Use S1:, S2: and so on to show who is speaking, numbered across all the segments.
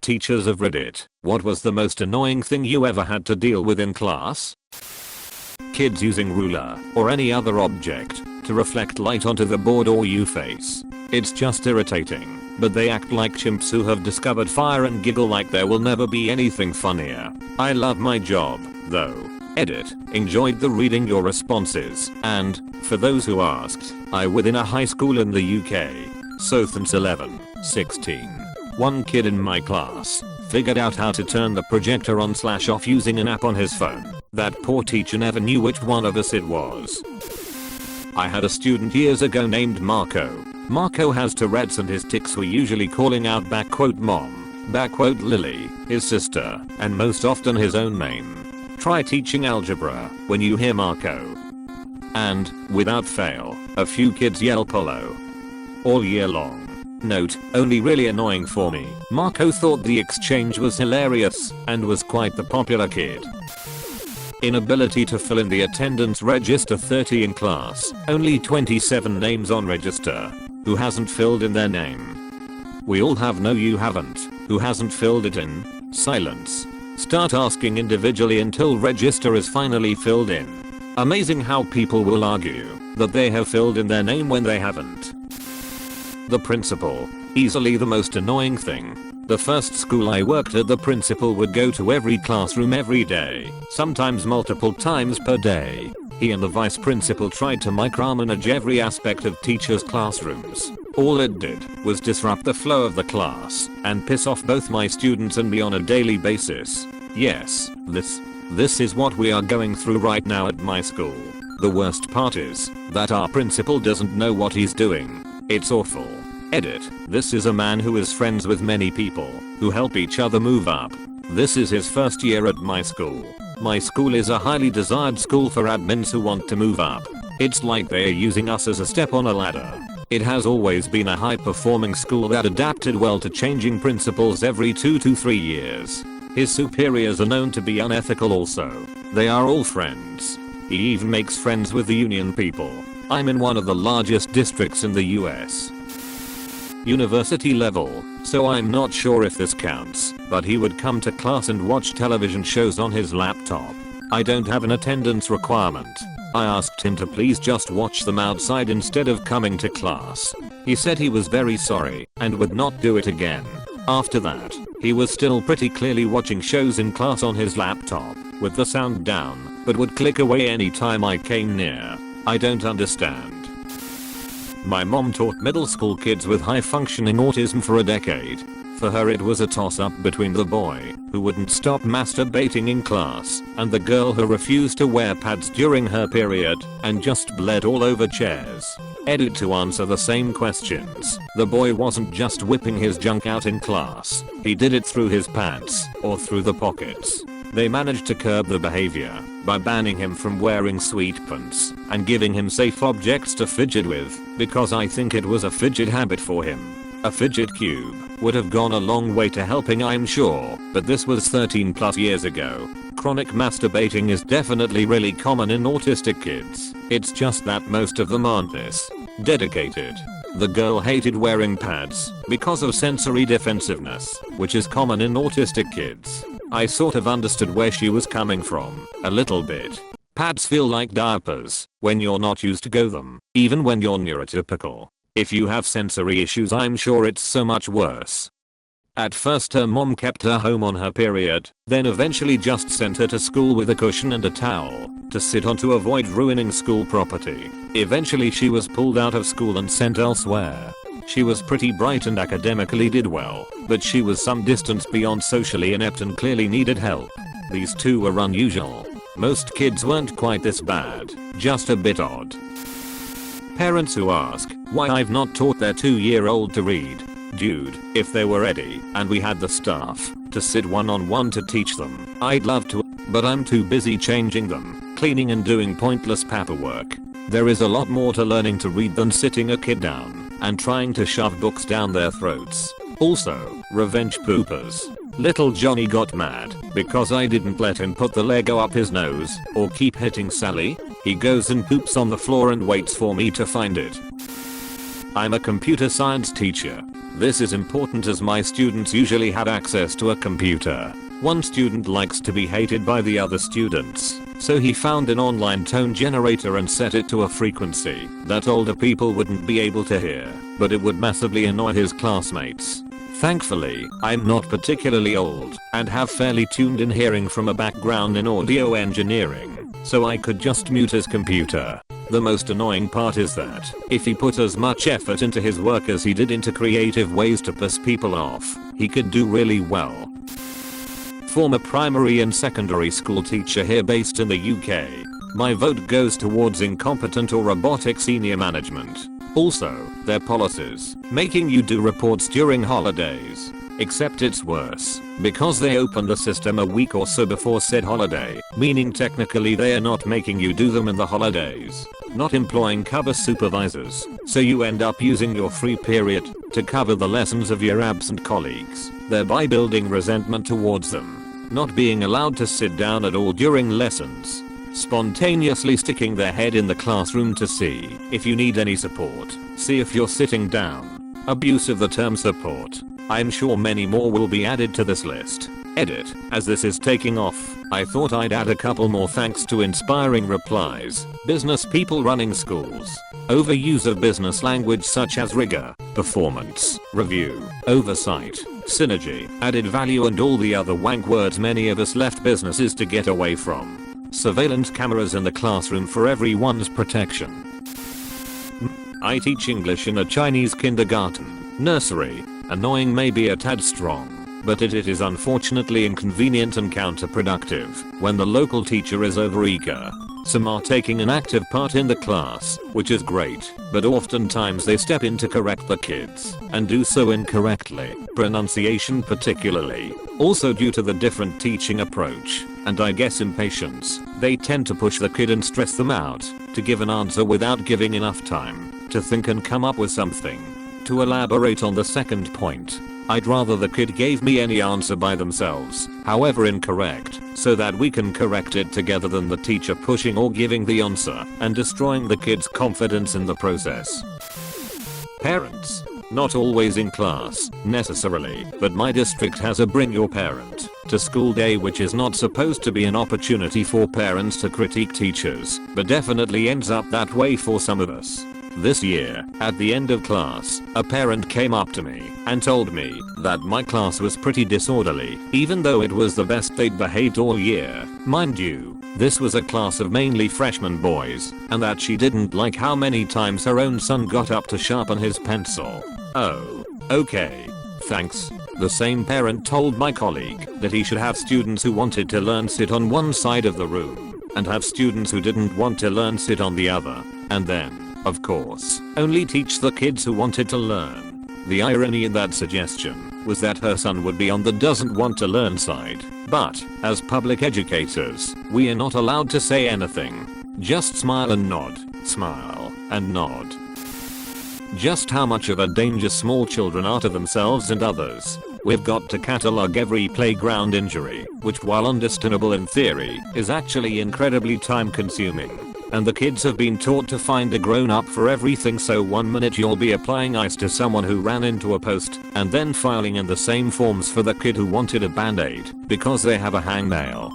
S1: Teachers of Reddit, what was the most annoying thing you ever had to deal with in class? Kids using ruler or any other object to reflect light onto the board or you face. It's just irritating, but they act like chimps who have discovered fire and giggle like there will never be anything funnier. I love my job, though. Edit. Enjoyed the reading your responses, and, for those who asked, I was in a high school in the UK. So since 11, 16. One kid in my class figured out how to turn the projector on/off using an app on his phone. That poor teacher never knew which one of us it was. I had a student years ago named Marco. Marco has Tourette's and his tics were usually calling out "mom", "Lily", his sister, and most often his own name. Try teaching algebra when you hear Marco. And, without fail, a few kids yell "Polo" all year long. Note, only really annoying for me. Marco thought the exchange was hilarious and was quite the popular kid. Inability to fill in the attendance register. 30 in class, only 27 names on register. Who hasn't filled in their name? We all have. No, you haven't. Who hasn't filled it in? Silence. Start asking individually until register is finally filled in. Amazing how people will argue that they have filled in their name when they haven't. The principal, easily the most annoying thing. The first school I worked at, the principal would go to every classroom every day, sometimes multiple times per day. He and the vice principal tried to micromanage every aspect of teachers' classrooms. All it did was disrupt the flow of the class and piss off both my students and me on a daily basis. Yes, this is what we are going through right now at my school. The worst part is that our principal doesn't know what he's doing. It's awful. Edit. This is a man who is friends with many people who help each other move up. This is his first year at my school. My school is a highly desired school for admins who want to move up. It's like they are using us as a step on a ladder. It has always been a high performing school that adapted well to changing principals every 2 to 3 years. His superiors are known to be unethical also. They are all friends. He even makes friends with the union people. I'm in one of the largest districts in the US. University level, so I'm not sure if this counts, but he would come to class and watch television shows on his laptop. I don't have an attendance requirement. I asked him to please just watch them outside instead of coming to class. He said he was very sorry and would not do it again. After that, he was still pretty clearly watching shows in class on his laptop, with the sound down, but would click away anytime I came near. I don't understand. My mom taught middle school kids with high functioning autism for a decade. For her it was a toss-up between the boy who wouldn't stop masturbating in class and the girl who refused to wear pads during her period and just bled all over chairs. Edit. To answer the same questions, the boy wasn't just whipping his junk out in class, he did it through his pants or through the pockets. They managed to curb the behavior by banning him from wearing sweatpants and giving him safe objects to fidget with, because I think it was a fidget habit for him. A fidget cube would have gone a long way to helping, I'm sure, but this was 13 plus years ago. Chronic masturbating is definitely really common in autistic kids. It's just that most of them aren't this dedicated. The girl hated wearing pads because of sensory defensiveness, which is common in autistic kids. I sort of understood where she was coming from, a little bit. Pads feel like diapers when you're not used to them, even when you're neurotypical. If you have sensory issues, I'm sure it's so much worse. At first her mom kept her home on her period, then eventually just sent her to school with a cushion and a towel to sit on to avoid ruining school property. Eventually she was pulled out of school and sent elsewhere. She was pretty bright and academically did well, but she was some distance beyond socially inept and clearly needed help. These two were unusual. Most kids weren't quite this bad, just a bit odd. Parents who ask why I've not taught their 2-year-old to read. Dude, if they were ready and we had the staff to sit one-on-one to teach them, I'd love to, but I'm too busy changing them, cleaning and doing pointless paperwork. There is a lot more to learning to read than sitting a kid down and trying to shove books down their throats. Also, revenge poopers. Little Johnny got mad because I didn't let him put the Lego up his nose or keep hitting Sally. He goes and poops on the floor and waits for me to find it. I'm a computer science teacher. This is important as my students usually had access to a computer. One student likes to be hated by the other students, so he found an online tone generator and set it to a frequency that older people wouldn't be able to hear, but it would massively annoy his classmates. Thankfully, I'm not particularly old and have fairly tuned in hearing from a background in audio engineering, so I could just mute his computer. The most annoying part is that if he put as much effort into his work as he did into creative ways to piss people off, he could do really well. Former primary and secondary school teacher here based in the UK. My vote goes towards incompetent or robotic senior management. Also, their policies, making you do reports during holidays. Except it's worse, because they open the system a week or so before said holiday, meaning technically they are not making you do them in the holidays. Not employing cover supervisors, so you end up using your free period to cover the lessons of your absent colleagues, thereby building resentment towards them. Not being allowed to sit down at all during lessons. Spontaneously sticking their head in the classroom to see if you need any support. See if you're sitting down. Abuse of the term support. I'm sure many more will be added to this list. Edit. As this is taking off, I thought I'd add a couple more thanks to inspiring replies. Business people running schools. Overuse of business language such as rigor, performance, review, oversight, synergy, added value and all the other wank words many of us left businesses to get away from. Surveillance cameras in the classroom for everyone's protection. I teach English in a Chinese kindergarten, nursery. Annoying may be a tad strong, but it is unfortunately inconvenient and counterproductive when the local teacher is overeager. Some are taking an active part in the class, which is great, but oftentimes they step in to correct the kids, and do so incorrectly, pronunciation particularly. Also due to the different teaching approach, and I guess impatience, they tend to push the kid and stress them out, to give an answer without giving enough time to think and come up with something. To elaborate on the second point, I'd rather the kid gave me any answer by themselves, however incorrect, so that we can correct it together than the teacher pushing or giving the answer and destroying the kid's confidence in the process. Parents. Not always in class, necessarily, but my district has a bring your parent to school day, which is not supposed to be an opportunity for parents to critique teachers, but definitely ends up that way for some of us. This year, at the end of class, a parent came up to me and told me that my class was pretty disorderly, even though it was the best they'd behaved all year. Mind you, this was a class of mainly freshman boys, and that she didn't like how many times her own son got up to sharpen his pencil. Oh, okay. Thanks. The same parent told my colleague that he should have students who wanted to learn sit on one side of the room, and have students who didn't want to learn sit on the other, and then, of course, only teach the kids who wanted to learn. The irony in that suggestion was that her son would be on the doesn't want to learn side, but, as public educators, we are not allowed to say anything. Just smile and nod, smile and nod. Just how much of a danger small children are to themselves and others. We've got to catalogue every playground injury, which while understandable in theory, is actually incredibly time consuming. And the kids have been taught to find a grown-up for everything, so 1 minute you'll be applying ice to someone who ran into a post, and then filing in the same forms for the kid who wanted a band-aid because they have a hangnail.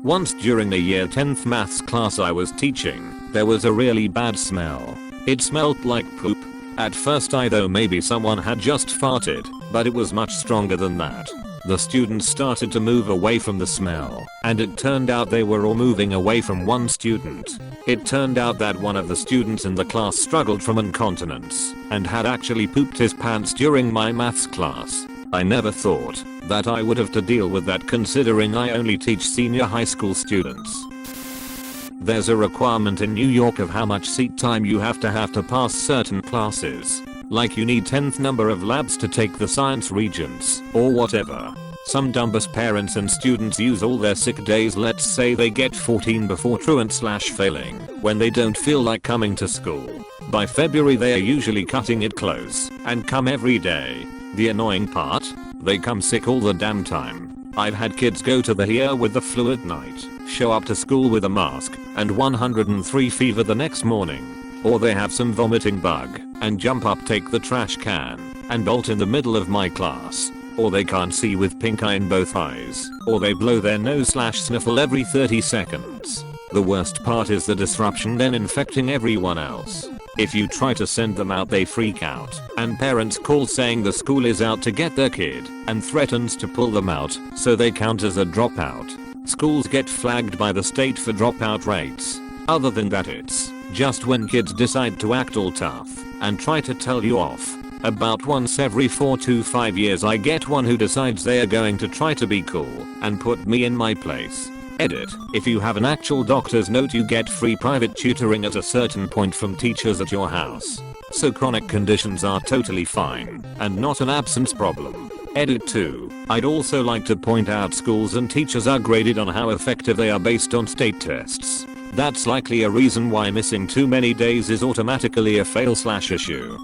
S1: Once during the year 10th maths class I was teaching, there was a really bad smell. It smelled like poop. At first I thought maybe someone had just farted, but it was much stronger than that. The students started to move away from the smell, and it turned out they were all moving away from one student. It turned out that one of the students in the class struggled from incontinence, and had actually pooped his pants during my maths class. I never thought that I would have to deal with that, considering I only teach senior high school students. There's a requirement in New York of how much seat time you have to pass certain classes. Like you need 10th number of labs to take the science regents, or whatever. Some dumbass parents and students use all their sick days, let's say they get 14 before truant/failing, when they don't feel like coming to school. By February they are usually cutting it close, and come every day. The annoying part? They come sick all the damn time. I've had kids go to the ER with the flu at night, show up to school with a mask, and 103 fever the next morning. Or they have some vomiting bug, and jump up, take the trash can, and bolt in the middle of my class. Or they can't see with pink eye in both eyes. Or they blow their nose/sniffle every 30 seconds. The worst part is the disruption then infecting everyone else. If you try to send them out they freak out, and parents call saying the school is out to get their kid, and threatens to pull them out so they count as a dropout. Schools get flagged by the state for dropout rates. Other than that it's just when kids decide to act all tough and try to tell you off. About once every 4 to 5 years I get one who decides they are going to try to be cool and put me in my place. Edit. If you have an actual doctor's note you get free private tutoring at a certain point from teachers at your house. So chronic conditions are totally fine and not an absence problem. Edit 2. I'd also like to point out schools and teachers are graded on how effective they are based on state tests. That's likely a reason why missing too many days is automatically a fail/issue.